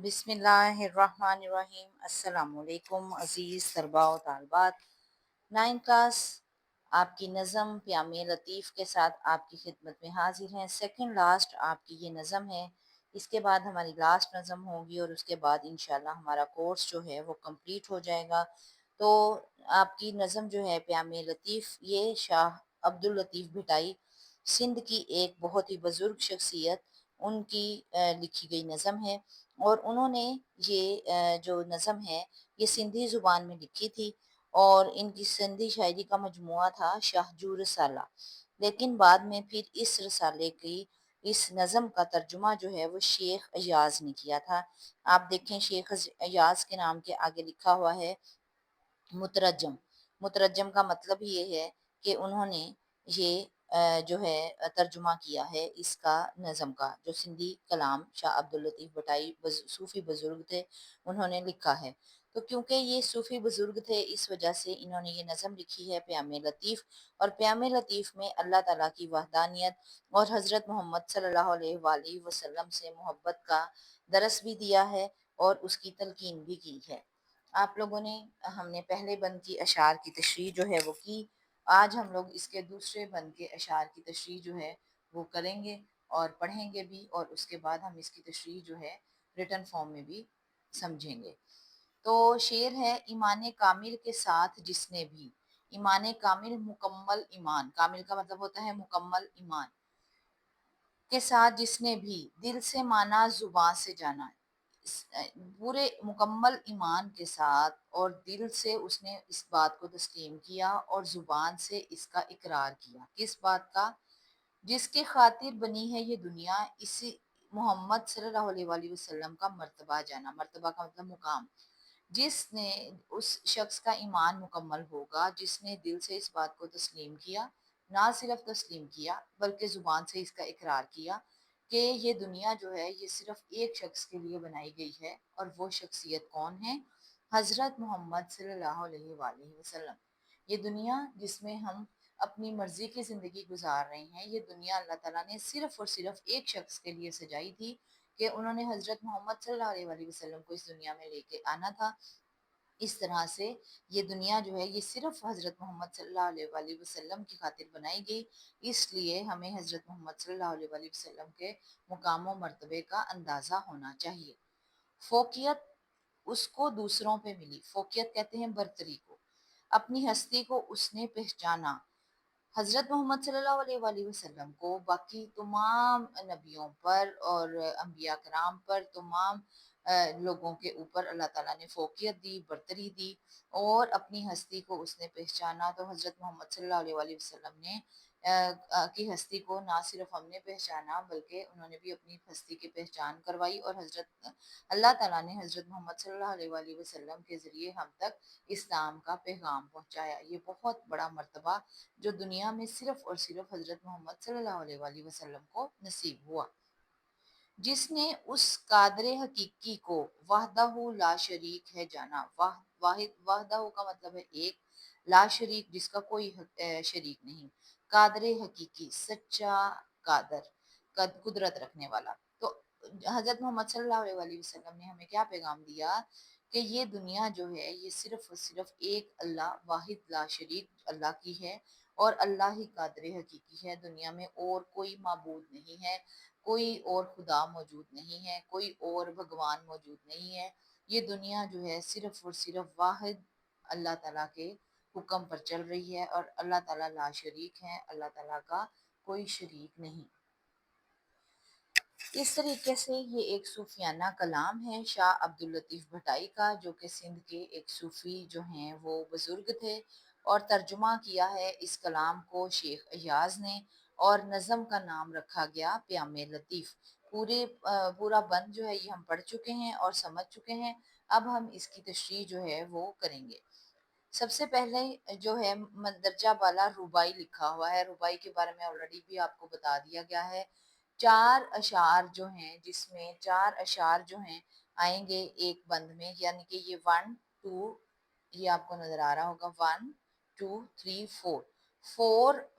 بسم اللہ الرحمن الرحیم۔ السلام علیکم عزیز طلباء و طالبات۔ 9 کلاس آپ کی نظم پیام لطیف کے ساتھ آپ کی خدمت میں حاضر ہیں۔ سیکنڈ لاسٹ آپ کی یہ نظم ہے، اس کے بعد ہماری لاسٹ نظم ہوگی اور اس کے بعد انشاءاللہ ہمارا کورس جو ہے وہ کمپلیٹ ہو جائے گا۔ تو آپ کی نظم جو ہے پیام لطیف، یہ شاہ عبداللطیف بھٹائی سندھ کی ایک بہت ہی بزرگ شخصیت ان کی لکھی گئی نظم ہے، اور انہوں نے یہ جو نظم ہے یہ سندھی زبان میں لکھی تھی، اور ان کی سندھی شاعری کا مجموعہ تھا شاہجو رسالہ۔ لیکن بعد میں پھر اس رسالے کی اس نظم کا ترجمہ جو ہے وہ شیخ ایاز نے کیا تھا۔ آپ دیکھیں شیخ ایاز کے نام کے آگے لکھا ہوا ہے مترجم۔ مترجم کا مطلب یہ ہے کہ انہوں نے یہ جو ہے ترجمہ کیا ہے اس کا نظم کا، جو سندھی کلام شاہ عبداللطیف بھٹائی صوفی بزرگ تھے انہوں نے لکھا ہے۔ تو کیونکہ یہ صوفی بزرگ تھے اس وجہ سے انہوں نے یہ نظم لکھی ہے پیام لطیف، اور پیام لطیف میں اللہ تعالیٰ کی وحدانیت اور حضرت محمد صلی اللہ علیہ وآلہ وسلم سے محبت کا درس بھی دیا ہے اور اس کی تلقین بھی کی ہے۔ آپ لوگوں نے ہم نے پہلے بند کی اشعار کی تشریح جو ہے وہ کی، آج ہم لوگ اس کے دوسرے بند کے اشعار کی تشریح جو ہے وہ کریں گے اور پڑھیں گے بھی، اور اس کے بعد ہم اس کی تشریح جو ہے ریٹن فارم میں بھی سمجھیں گے۔ تو شعر ہے: ایمان کامل کے ساتھ جس نے بھی، ایمان کامل مکمل ایمان، کامل کا مطلب ہوتا ہے مکمل ایمان کے ساتھ جس نے بھی دل سے مانا زباں سے جانا، پورے مکمل ایمان کے ساتھ اور دل سے اس نے اس بات کو تسلیم کیا اور زبان سے اس کا اقرار کیا۔ کس بات کا؟ جس کی خاطر بنی ہے یہ دنیا، اسی محمد صلی اللہ علیہ وآلہ وسلم کا مرتبہ جانا۔ مرتبہ کا مطلب مقام۔ جس نے اس شخص کا ایمان مکمل ہوگا جس نے دل سے اس بات کو تسلیم کیا، نہ صرف تسلیم کیا بلکہ زبان سے اس کا اقرار کیا کہ یہ دنیا جو ہے یہ صرف ایک شخص کے لیے بنائی گئی ہے، اور وہ شخصیت کون ہے؟ حضرت محمد صلی اللہ علیہ وآلہ وسلم۔ یہ دنیا جس میں ہم اپنی مرضی کی زندگی گزار رہے ہیں، یہ دنیا اللہ تعالیٰ نے صرف اور صرف ایک شخص کے لیے سجائی تھی کہ انہوں نے حضرت محمد صلی اللہ علیہ وآلہ وسلم کو اس دنیا میں لے کے آنا تھا۔ اس طرح سے یہ دنیا جو ہے یہ صرف حضرت محمد صلی اللہ علیہ وآلہ وسلم کی خاطر بنائی گئی، اس لیے ہمیں حضرت محمد صلی اللہ علیہ وآلہ وسلم کے مقام و مرتبے کا اندازہ ہونا چاہیے۔ فوقیت اس کو دوسروں پہ ملی، فوقیت کہتے ہیں برتری کو، اپنی ہستی کو اس نے پہچانا۔ حضرت محمد صلی اللہ علیہ وآلہ وسلم کو باقی تمام نبیوں پر اور انبیاء کرام پر، تمام لوگوں کے اوپر اللہ تعالیٰ نے فوقیت دی، برتری دی، اور اپنی ہستی کو اس نے پہچانا۔ تو حضرت محمد صلی اللہ علیہ وآلہ وسلم نے کی ہستی کو نہ صرف ہم نے پہچانا بلکہ انہوں نے بھی اپنی ہستی کی پہچان کروائی، اور حضرت اللہ تعالیٰ نے حضرت محمد صلی اللہ علیہ وآلہ وسلم کے ذریعے ہم تک اسلام کا پیغام پہنچایا۔ یہ بہت بڑا مرتبہ جو دنیا میں صرف اور صرف حضرت محمد صلی اللہ علیہ وآلہ وسلم کو نصیب ہوا۔ جس نے اس قادر حقیقی کو وحدہ لا شریک ہے جانا، واحد، وحدہ کا مطلب ہے ایک، لا شریک جس کا کوئی شریک نہیں، قادر حقیقی سچا قادر، قدرت رکھنے والا۔ تو حضرت محمد صلی اللہ علیہ وآلہ وسلم نے ہمیں کیا پیغام دیا کہ یہ دنیا جو ہے یہ صرف اور صرف ایک اللہ واحد لا شریک اللہ کی ہے، اور اللہ ہی قادر حقیقی ہے۔ دنیا میں اور کوئی معبود نہیں ہے، کوئی اور خدا موجود نہیں ہے، کوئی اور بھگوان موجود نہیں ہے۔ یہ دنیا جو ہے صرف اور صرف واحد اللہ تعالیٰ کے حکم پر چل رہی ہے، اور اللہ تعالیٰ لا شریک ہے، اللہ تعالیٰ کا کوئی شریک نہیں۔ اس طریقے سے یہ ایک صوفیانہ کلام ہے شاہ عبداللطیف بھٹائی کا، جو کہ سندھ کے ایک صوفی جو ہیں وہ بزرگ تھے، اور ترجمہ کیا ہے اس کلام کو شیخ ایاز نے، اور نظم کا نام رکھا گیا پیام لطیف۔ پورا بند جو ہے یہ ہم پڑھ چکے ہیں اور سمجھ چکے ہیں، اب ہم اس کی تشریح جو ہے وہ کریں گے۔ سب سے پہلے جو ہے مندرجہ بالا ربائی لکھا ہوا ہے، ربائی کے بارے میں آلریڈی بھی آپ کو بتا دیا گیا ہے۔ 4 اشعار جو ہیں، جس میں 4 اشعار جو ہیں آئیں گے ایک بند میں، یعنی کہ یہ 1 2، یہ آپ کو نظر آ رہا ہوگا 1 2 3 4، 4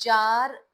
4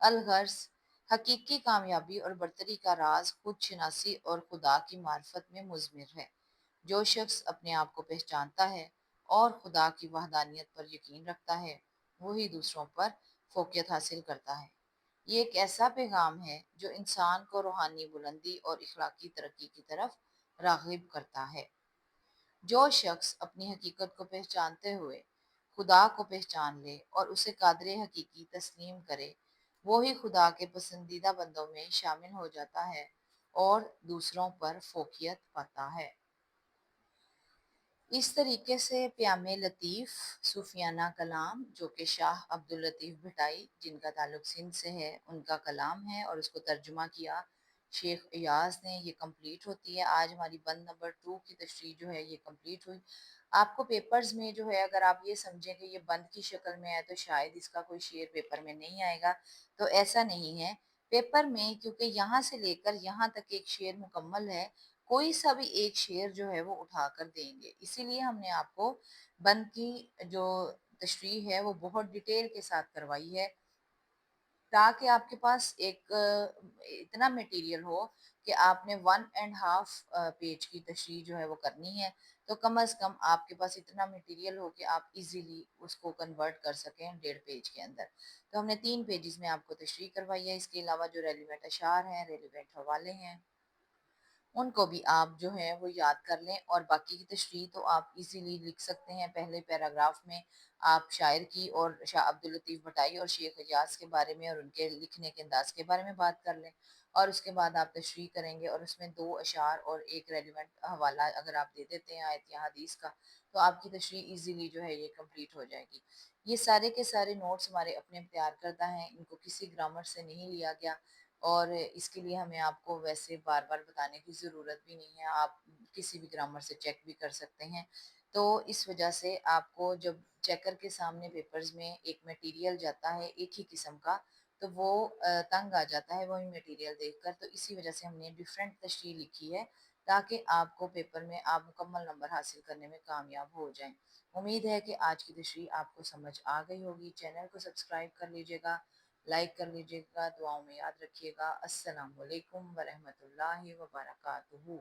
الغرض حقیقی کامیابی اور برتری کا راز خود شناسی اور خدا کی معرفت میں مضمر ہے۔ جو شخص اپنے آپ کو پہچانتا ہے اور خدا کی وحدانیت پر یقین رکھتا ہے وہی دوسروں پر فوقیت حاصل کرتا ہے۔ یہ ایک ایسا پیغام ہے جو انسان کو روحانی بلندی اور اخلاقی ترقی کی طرف راغب کرتا ہے۔ جو شخص اپنی حقیقت کو پہچانتے ہوئے خدا کو پہچان لے اور اسے قادر حقیقی تسلیم کرے وہی خدا کے پسندیدہ بندوں میں شامل ہو جاتا ہے اور دوسروں پر فوقیت پاتا ہے۔ اس طریقے سے پیام لطیف صوفیانہ کلام جو کہ شاہ عبداللطیف بھٹائی جن کا تعلق سندھ سے ہے ان کا کلام ہے اور اس کو ترجمہ کیا شیخ ایاز نے، یہ کمپلیٹ ہوتی ہے۔ آج ہماری بند نمبر 2 کی تشریح جو ہے یہ کمپلیٹ ہوئی۔ آپ کو پیپرز میں جو ہے اگر آپ یہ سمجھیں کہ یہ بند کی شکل میں ہے تو شاید اس کا کوئی شعر پیپر میں نہیں آئے گا، تو ایسا نہیں ہے۔ پیپر میں کیونکہ یہاں سے لے کر یہاں تک ایک شعر مکمل ہے، کوئی سا بھی ایک شعر جو ہے وہ اٹھا کر دیں گے، اسی لیے ہم نے آپ کو بند کی جو تشریح ہے وہ بہت ڈیٹیل کے ساتھ کروائی ہے تاکہ آپ کے پاس ایک اتنا میٹیریل ہو کہ آپ نے 1.5 پیج کی تشریح جو ہے وہ کرنی ہے، تو کم از کم آپ کے پاس اتنا میٹیریل ہو کہ آپ ایزیلی اس کو کنورٹ کر سکیں 1.5 پیج کے اندر۔ تو ہم نے 3 پیجز میں آپ کو تشریح کروائی ہے، اس کے علاوہ جو ریلیونٹ اشعار ہیں، ریلیونٹ حوالے ہیں، ان کو بھی آپ جو ہے وہ یاد کر لیں، اور باقی کی تشریح تو آپ ایزیلی لکھ سکتے ہیں۔ پہلے پیراگراف میں آپ شاعر کی اور شاہ عبداللطیف بھٹائی اور شیخ حجاز کے بارے میں اور ان کے لکھنے کے انداز کے بارے میں بات کر لیں، اور اس کے بعد آپ تشریح کریں گے اور اس میں 2 اشعار اور ایک ریلیونٹ حوالہ اگر آپ دے دیتے ہیں آیت یا حدیث کا تو آپ کی تشریح ایزیلی جو ہے یہ کمپلیٹ ہو جائے گی۔ یہ سارے کے سارے نوٹس ہمارے اپنے تیار کردہ ہیں، ان کو کسی گرامر سے نہیں لیا گیا، اور اس کے لیے ہمیں آپ کو ویسے بار بار بتانے کی ضرورت بھی نہیں ہے، آپ کسی بھی گرامر سے چیک بھی کر سکتے ہیں۔ تو اس وجہ سے آپ کو جب چیکر کے سامنے پیپرز میں ایک میٹیریل جاتا ہے ایک ہی قسم کا تو وہ تنگ آ جاتا ہے وہی میٹیریل دیکھ کر، تو اسی وجہ سے ہم نے ڈیفرنٹ تشریح لکھی ہے تاکہ آپ کو پیپر میں آپ مکمل نمبر حاصل کرنے میں کامیاب ہو جائیں۔ امید ہے کہ آج کی تشریح آپ کو سمجھ آ گئی ہوگی۔ چینل کو سبسکرائب کر لیجیے گا، لائک کر لیجیے گا، دعاؤں میں یاد رکھیے گا۔ السلام علیکم ورحمۃ اللہ وبرکاتہ۔